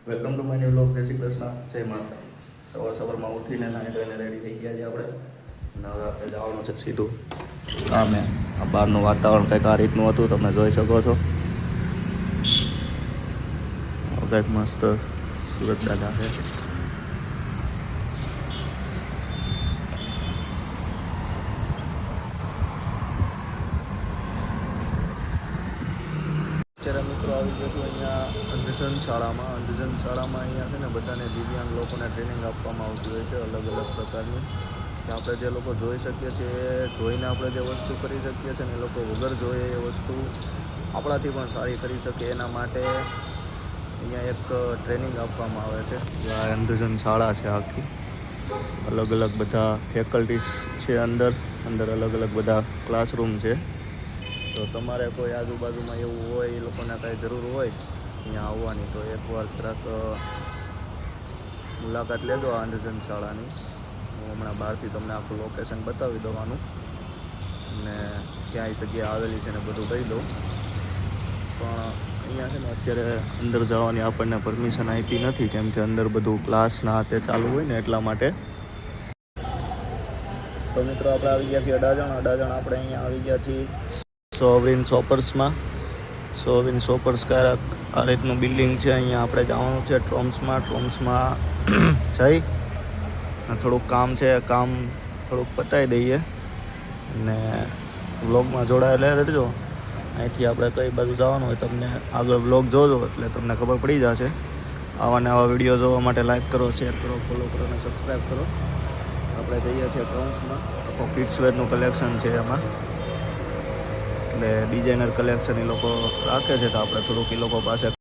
Welcome to my new vlog. જય શ્રી કૃષ્ણ, જય માતા. સવારમાં ઉઠીને નાહી ધોઈને રેડી થઈ ગયા છે આપણે. અને હવે આપણે જવાનું છે સીધું કામે. આ બહારનું વાતાવરણ કંઈક આ રીતનું હતું, તમે જોઈ શકો છો. કંઈક મસ્ત સુરત દાદા છે. અત્યારે મિત્રો આવી ગયો છું અહીંયા અંધજન શાળામાં અહીંયા છે ને બધાને દિવ્યાંગ લોકોને ટ્રેનિંગ આપવામાં આવતી હોય છે અલગ અલગ પ્રકારની. કે આપણે જે લોકો જોઈ શકીએ છીએ જોઈને આપણે જે વસ્તુ કરી શકીએ છીએ ને એ લોકો વગર જોઈએ એ વસ્તુ આપણાથી પણ સારી કરી શકે એના માટે અહીંયા એક ટ્રેનિંગ આપવામાં આવે છે. આ અંધજન શાળા છે આખી. અલગ અલગ બધા ફેકલ્ટીઝ છે અંદર અલગ અલગ બધા ક્લાસરૂમ છે. તો તમારે કોઈ આજુબાજુમાં એવું હોય એ લોકોને કાંઈ જરૂર હોય અહીંયા આવવાની તો એકવાર જરાક મુલાકાત લેજો આ અંધજન શાળાની. હું હમણાં બહારથી તમને આખું લોકેશન બતાવી દઉં અને ક્યાંય જગ્યા આવેલી છે ને બધું કહી દઉં. પણ અહીંયા છે ને અત્યારે અંદર જવાની આપણને પરમિશન આપી નથી, કેમ કે અંદર બધું ક્લાસના હાથે ચાલુ હોય ને એટલા માટે. તો મિત્રો આપણે આવી ગયા છીએ અડાજણ આપણે અહીંયા આવી ગયા છીએ સોવરિન શોપર્સમાં. સોવરિન શોપર્સ ક્યારેક આ રીતનું બિલ્ડિંગ છે. અહીંયા આપણે જવાનું છે ટ્રોમ્સમાં જઈ થોડુંક કામ છે, કામ થોડુંક પતાવી દઈએ અને વ્લોગમાં જોડાયેલા રહેજો. અહીંથી આપણે કઈ બાજુ જવાનું હોય તમને આગળ વ્લોગ જોજો એટલે તમને ખબર પડી જશે. આવા ને આવા વિડીયો જોવા માટે લાઈક કરો, શેર કરો, ફોલો કરો અને સબસ્ક્રાઈબ કરો. આપણે જઈએ છીએ ટ્રોમ્સમાં. આખો કિડ્સ વેરનું કલેક્શન છે એમાં, એટલે ડિઝાઇનર કલેક્શન એ લોકો રાખે છે તો આપણે થોડુંક એ લોકો પાસે